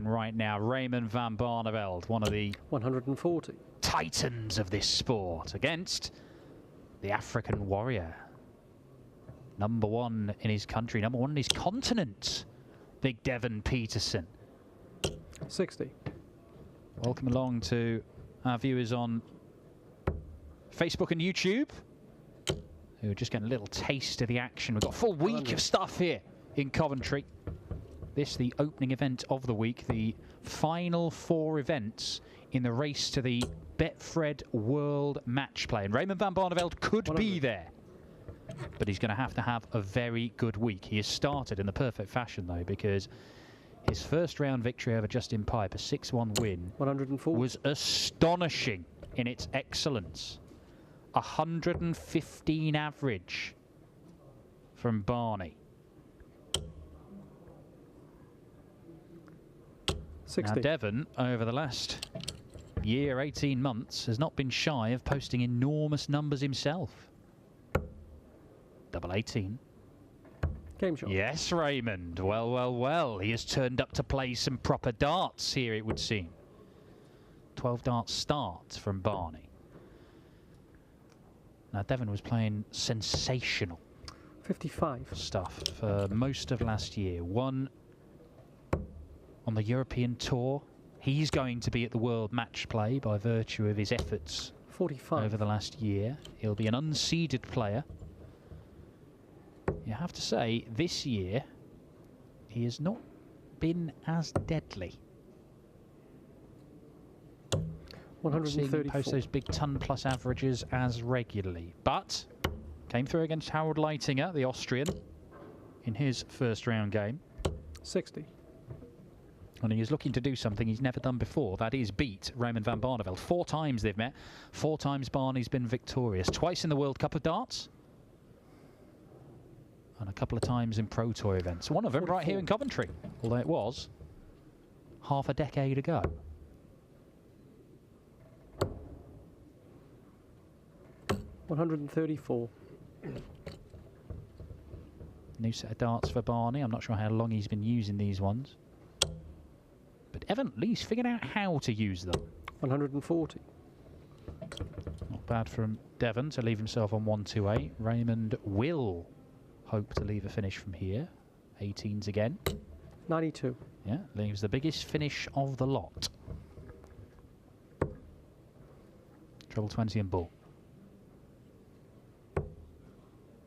right now. Raymond van Barneveld, one of the 140 titans of this sport, against the African warrior. Number one in his country, number one in his continent, big Devon Petersen. 60. Welcome along to our viewers on Facebook and YouTube, who are just getting a little taste of the action. We've got a full week of stuff here in Coventry. This, the opening event of the week, the final 4 events in the race to the Betfred World Match Play. And Raymond van Barneveld could be there, but he's going to have a very good week. He has started in the perfect fashion, though, because his first round victory over Justin Pipe, a 6-1 win, 104, was astonishing in its excellence. 115 average from Barney. 60. Now, Devon, over the last year, 18 months, has not been shy of posting enormous numbers himself. Double 18. Game shot. Yes, Raymond. Well, well, well. He has turned up to play some proper darts here, it would seem. 12 darts start from Barney. Now, Devon was playing sensational 55 stuff for most of last year. Won on the European Tour. He's going to be at the World Match Play by virtue of his efforts 45 over the last year. He'll be an unseeded player. You have to say, this year, he has not been as deadly. 134. Post those big ton-plus averages as regularly. But came through against Harold Leitinger, the Austrian, in his first round game. 60. And he is looking to do something he's never done before. That is beat Raymond van Barneveld. 4 times they've met. 4 times Barney's been victorious. Twice in the World Cup of Darts. And a couple of times in Pro Tour events. One of them 44. right here in Coventry. Although it was half a decade ago. $134. New set of darts for Barney. I'm not sure how long he's been using these ones. But Evan at least figured out how to use them. 140. Not bad from Devon to leave himself on 128. Raymond will hope to leave a finish from here. 18s again. 92. Yeah, leaves the biggest finish of the lot. Treble 20 and ball.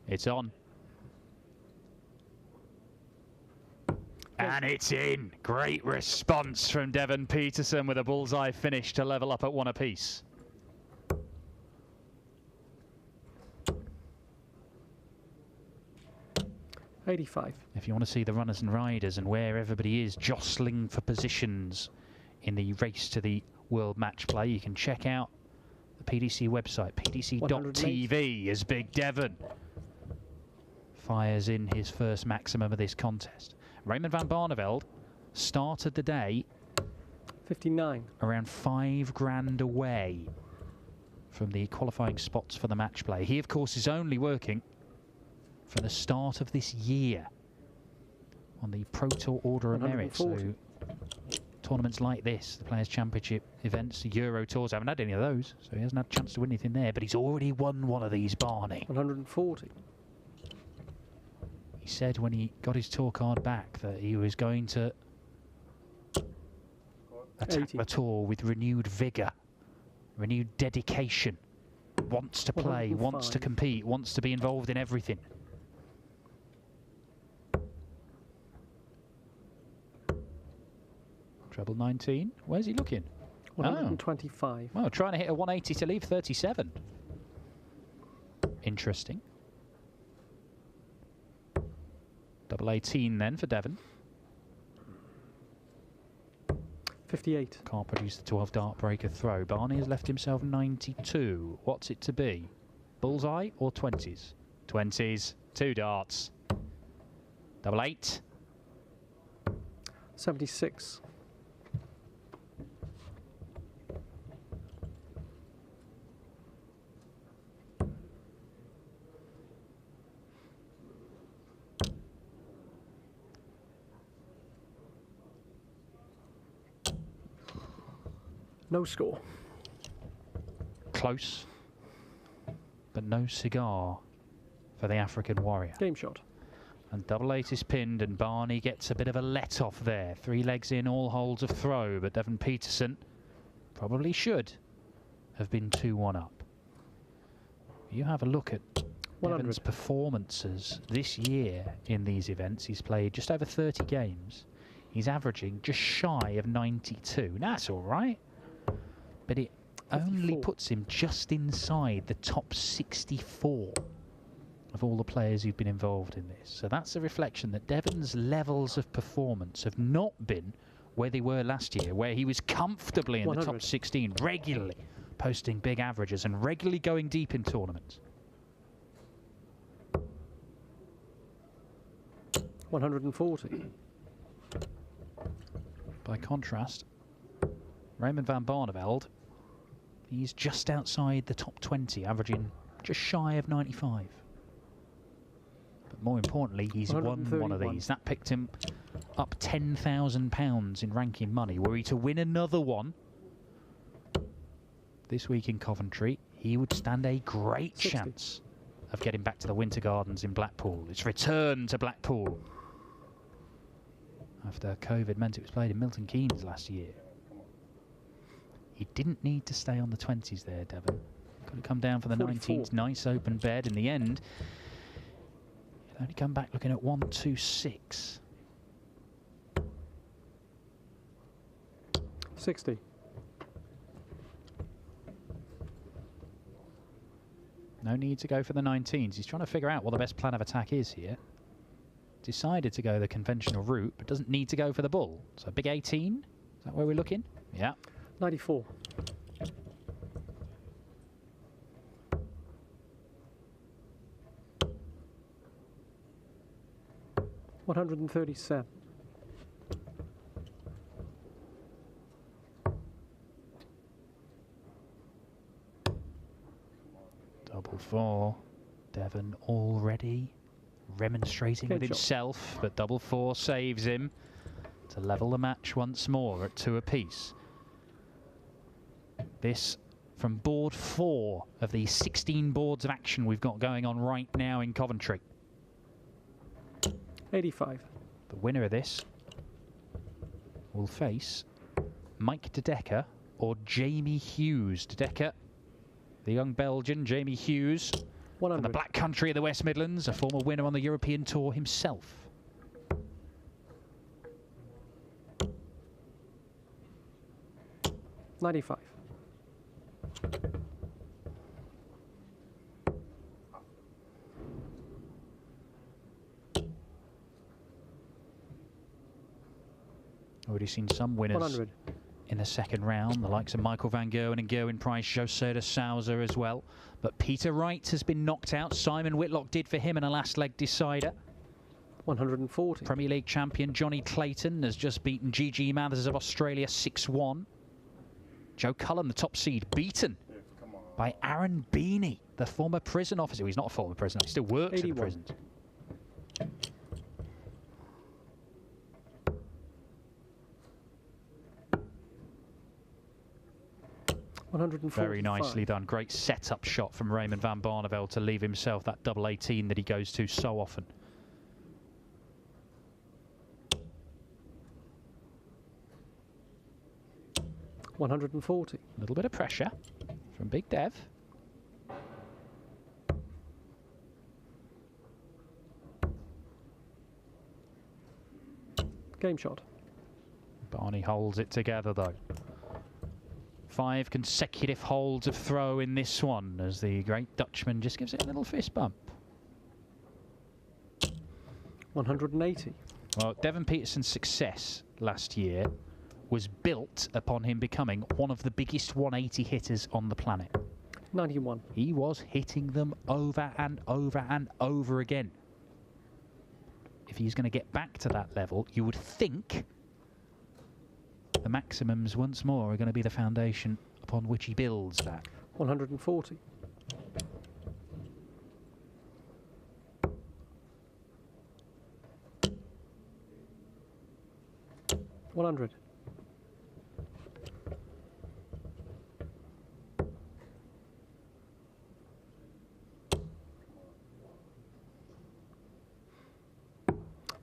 It's on. And it's in. Great response from Devon Petersen with a bullseye finish to level up at 1 apiece. $85. If you want to see the runners and riders and where everybody is jostling for positions in the race to the World Match Play, you can check out the PDC website, pdc.tv, as Big Devon fires in his first maximum of this contest. Raymond van Barneveld started the day 59. around $5 away from the qualifying spots for the match play. He, of course, is only working from the start of this year on the Pro Tour Order of Merit. So tournaments like this, the Players' Championship events, the Euro Tours, haven't had any of those, so he hasn't had a chance to win anything there, but he's already won one of these, Barney. 140. He said when he got his tour card back that he was going to attack 80. the tour with renewed vigour, renewed dedication. Wants to play, wants to compete, wants to be involved in everything. Treble 19. Where's he looking? 125. Oh. Well, trying to hit a 180 to leave 37. Interesting. Double 18 then for Devon. 58. Can't produce the 12 dart breaker throw. Barney has left himself 92. What's it to be? Bullseye or 20s? 20s. 2 darts. Double 8. 76. No score. Close, but no cigar for the African warrior. Game shot. And double eight is pinned, and Barney gets a bit of a let-off there. 3 legs in, all holds of throw, but Devon Petersen probably should have been 2-1 up. You have a look at 100. Devon's performances this year in these events. He's played just over 30 games. He's averaging just shy of 92. Now, that's all right, but it 54. only puts him just inside the top 64 of all the players who've been involved in this. So that's a reflection that Devon's levels of performance have not been where they were last year, where he was comfortably in 100. the top 16, regularly posting big averages and regularly going deep in tournaments. 140. By contrast, Raymond van Barneveld, he's just outside the top 20, averaging just shy of 95. But more importantly, he's won one of these. That picked him up £10,000 in ranking money. Were he to win another one this week in Coventry, he would stand a great 60. chance of getting back to the Winter Gardens in Blackpool. It's return to Blackpool after COVID meant it was played in Milton Keynes last year. He didn't need to stay on the 20s there, Devon. Could have come down for the 44. 19s. Nice open bed. In the end, he'll only come back looking at 126. 60. No need to go for the 19s. He's trying to figure out what the best plan of attack is here. Decided to go the conventional route, but doesn't need to go for the bull. So big 18. Is that where we're looking? Yeah. 94. 137. Double 4. Devon already remonstrating with himself, but double 4 saves him to level the match once more at 2 apiece. This from board 4 of the 16 boards of action we've got going on right now in Coventry. 85. The winner of this will face Mike De Decker or Jamie Hughes. De Decker, the young Belgian, Jamie Hughes, 100. from the Black Country of the West Midlands, a former winner on the European Tour himself. $95. Already seen some winners 100. in the second round, the likes of Michael van Gerwen and Gerwin Price, José de Souza as well. But Peter Wright has been knocked out. Simon Whitlock did for him in a last leg decider. 140. Premier League champion Johnny Clayton has just beaten G.G. Mathers of Australia 6-1. Joe Cullen, the top seed, beaten by Aaron Beanie, the former prison officer. Well, he's not a former prisoner, he still works 81. in the prisons. 145. Very nicely done. Great setup shot from Raymond van Barneveld to leave himself that double 18 that he goes to so often. $140. A little bit of pressure from Big Dev. Game shot. Barney holds it together though. 5 consecutive holds of throw in this one as the great Dutchman just gives it a little fist bump. 180. Well, Devon Petersen's success last year was built upon him becoming one of the biggest 180 hitters on the planet. 91. He was hitting them over and over and over again. If he's going to get back to that level, you would think the maximums once more are going to be the foundation upon which he builds that. 140. 100.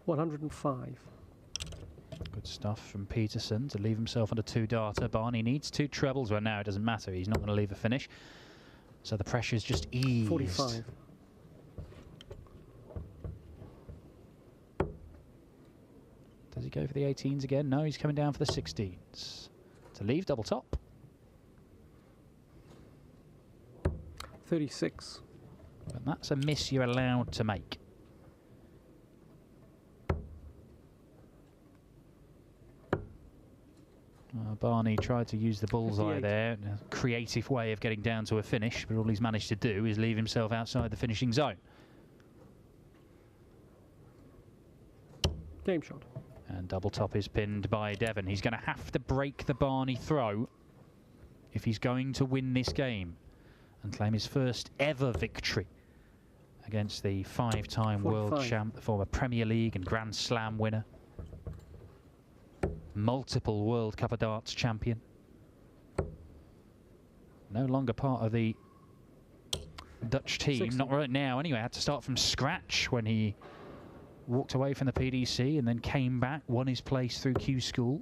105. Good stuff from Petersen to leave himself under 2 darter. Barney needs 2 trebles. Well, now it doesn't matter. He's not going to leave a finish. So the pressure's just eased. 45. Does he go for the 18s again? No, he's coming down for the 16s. To leave double top. 36. And that's a miss you're allowed to make. Barney tried to use the bullseye 58. there, a creative way of getting down to a finish, but all he's managed to do is leave himself outside the finishing zone. Game shot. And double top is pinned by Devon. He's going to have to break the Barney throw if he's going to win this game and claim his first ever victory against the 5-time world champ, the former Premier League and Grand Slam winner, multiple World Cup of Darts champion. No longer part of the Dutch team, 60. not right now anyway. Had to start from scratch when he walked away from the PDC and then came back, won his place through Q School.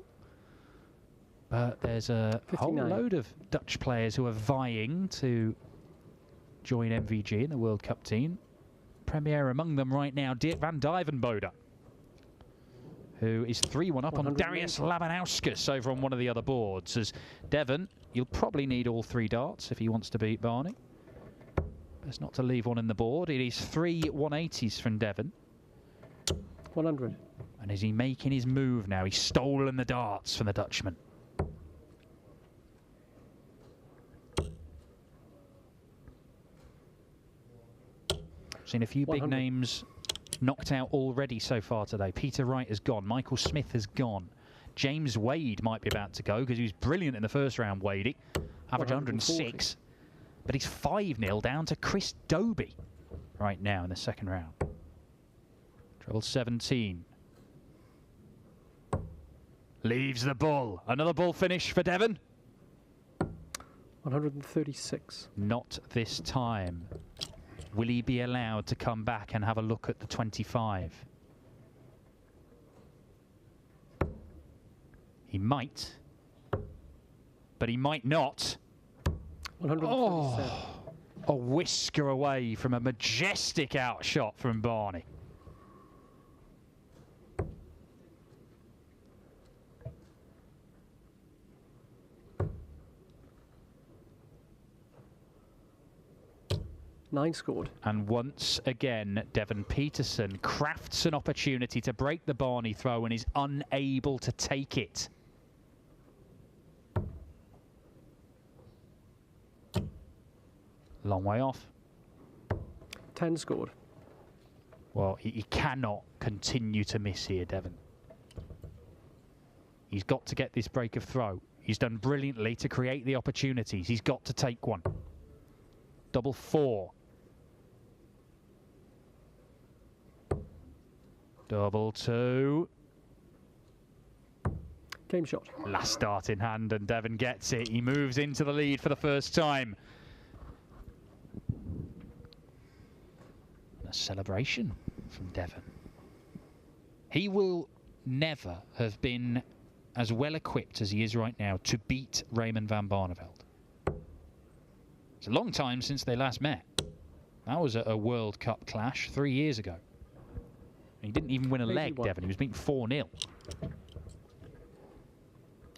But there's a 59. whole load of Dutch players who are vying to join MVG in the World Cup team. Premier among them right now, Dirk van Dijvenbode, who is 3-1 up on Darius Labanauskas over on one of the other boards. As Devon, you'll probably need all 3 darts if he wants to beat Barney. Best not to leave one in the board. It is 3 180s from Devon. 100. And is he making his move now? He's stolen the darts from the Dutchman. Seen a few 100. big names knocked out already so far today. Peter Wright has gone. Michael Smith has gone. James Wade might be about to go because he was brilliant in the first round, Wadey. Average 106. But he's 5-0 down to Chris Doby right now in the second round. Treble 17. Leaves the bull. Another bull finish for Devon. 136. Not this time. Will he be allowed to come back and have a look at the 25? He might. But he might not. 137. Oh, a whisker away from a majestic outshot from Barney. Nine scored. And once again, Devon Petersen crafts an opportunity to break the Barney throw and is unable to take it. Long way off. 10 scored. Well, he cannot continue to miss here, Devon. He's got to get this break of throw. He's done brilliantly to create the opportunities. He's got to take one. Double 4. Double 2. Game shot. Last dart in hand and Devon gets it. He moves into the lead for the first time. A celebration from Devon. He will never have been as well equipped as he is right now to beat Raymond van Barneveld. It's a long time since they last met. That was a World Cup clash 3 years ago. He didn't even win a leg, Devon. He was beaten 4-0.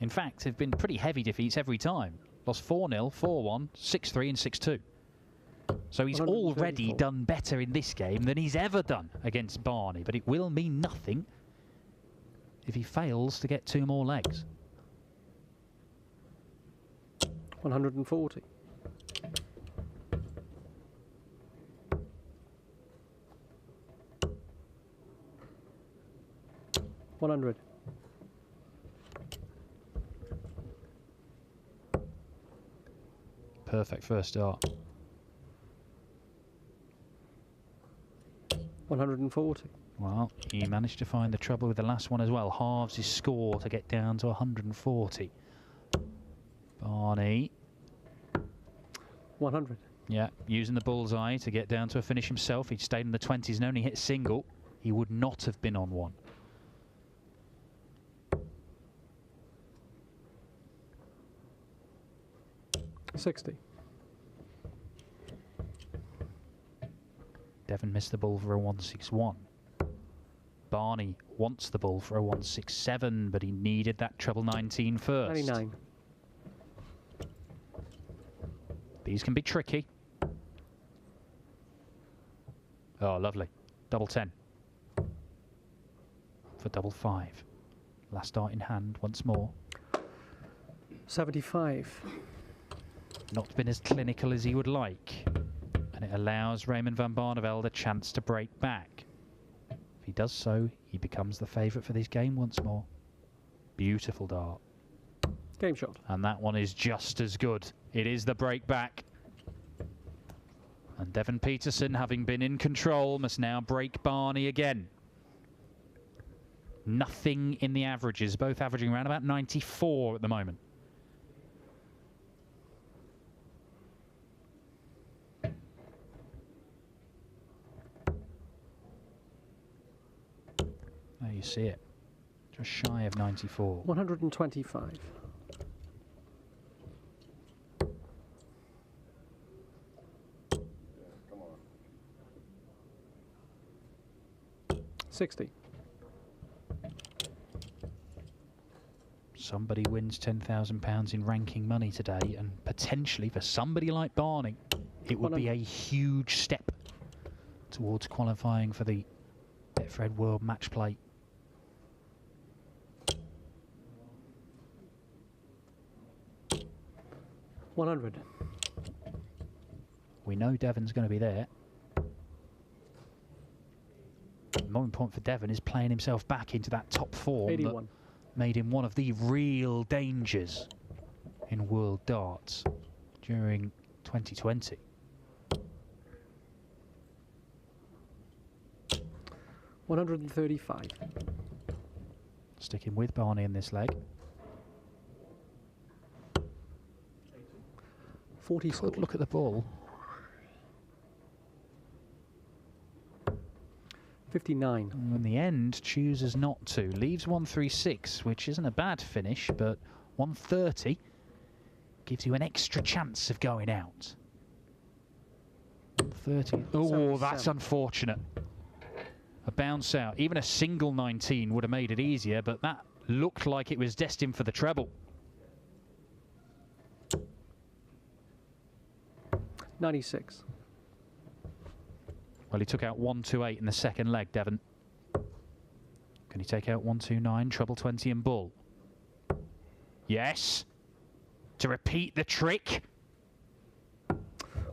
In fact, they've been pretty heavy defeats every time. Lost 4-0, 4-1, 6-3 and 6-2. So he's already done better in this game than he's ever done against Barney. But it will mean nothing if he fails to get 2 more legs. 140. $100. Perfect first start. 140. Well, he managed to find the trouble with the last one as well. Halves his score to get down to 140. Barney. 100. Yeah, using the bullseye to get down to a finish himself. He'd stayed in the 20s and only hit single. he would not have been on one. $60. Devon missed the ball for a 161. Barney wants the ball for a 167, but he needed that treble 19 first. 99. These can be tricky. Oh, lovely. Double 10. For double 5. Last dart in hand once more. 75. Not been as clinical as he would like. And it allows Raymond van Barneveld a chance to break back. If he does so, he becomes the favourite for this game once more. Beautiful dart. Game shot. And that one is just as good. It is the break back. And Devon Petersen, having been in control, must now break Barney again. Nothing in the averages, both averaging around about 94 at the moment. There you see it. Just shy of 94. 125. $60. Somebody wins £10,000 in ranking money today, and potentially for somebody like Barney, it would be a huge step towards qualifying for the Betfred World Match Play. $100. We know Devon's going to be there. More important for Devon is playing himself back into that top form 81. that made him one of the real dangers in World Darts during 2020. $135. Sticking with Barney in this leg. 44. Good look at the ball. 59. And in the end, chooses not to. Leaves 136, which isn't a bad finish, but 130 gives you an extra chance of going out. 130. Oh, that's unfortunate. A bounce out. Even a single 19 would have made it easier, but that looked like it was destined for the treble. 96. Well, he took out 128 in the second leg, Devon. Can he take out 129, treble 20 and bull? Yes. To repeat the trick.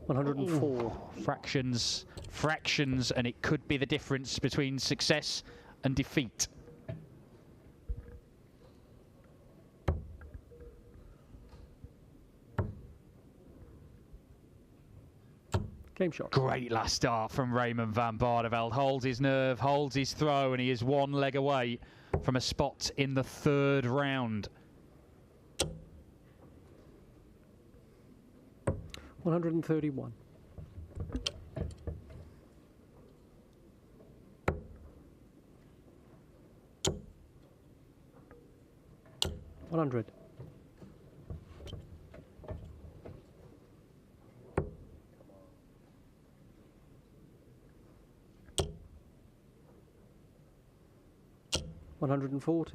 104. Ooh, fractions, and it could be the difference between success and defeat. Game shot. Great last start from Raymond van Barneveld. Holds his nerve, holds his throw, and he is one leg away from a spot in the third round. 131. $100. $140.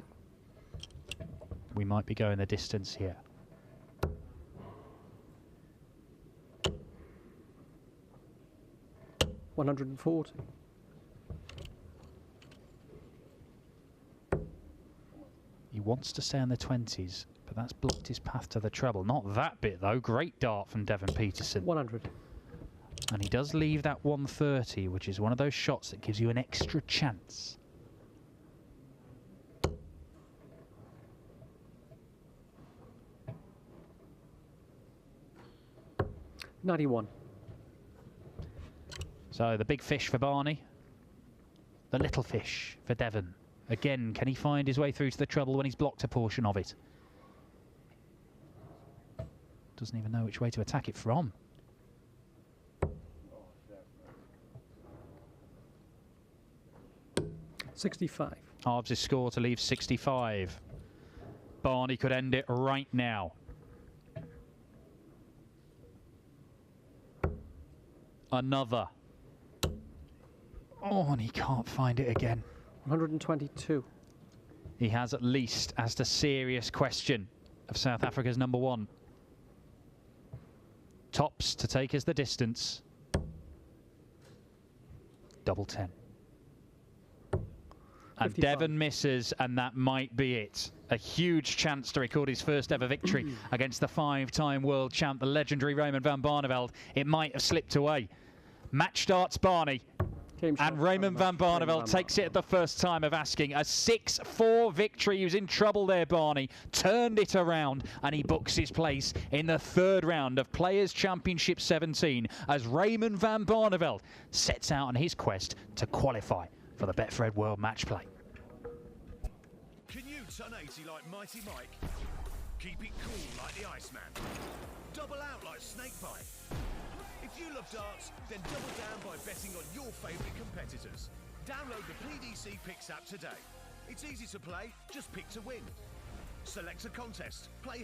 We might be going the distance here. $140. He wants to stay in the 20s, but that's blocked his path to the treble. Not that bit, though. Great dart from Devon Petersen. 100. And he does leave that 130, which is one of those shots that gives you an extra chance. $91. So the big fish for Barney, the little fish for Devon. Again, can he find his way through to the treble when he's blocked a portion of it? Doesn't even know which way to attack it from. 65. Halves his score to leave 65. Barney could end it right now. Another. Oh, and he can't find it again. 122. He has at least asked a serious question of South Africa's number one. Tops to take us the distance. Double 10. And 55. Devon misses, and that might be it. A huge chance to record his first ever victory against the 5-time world champ, the legendary Raymond van Barneveld. It might have slipped away. Match starts Barney. And Raymond van Barneveld takes it at the first time of asking. A 6-4 victory. He was in trouble there, Barney. Turned it around, and he books his place in the third round of Players' Championship 17 as Raymond van Barneveld sets out on his quest to qualify for the Betfred World Match Play. Can you turn 80 like Mighty Mike? Keep it cool like the Iceman? Double out like Snakebite? If you love darts, then double down by betting on your favourite competitors. Download the PDC Picks app today. It's easy to play, just pick to win. Select a contest, play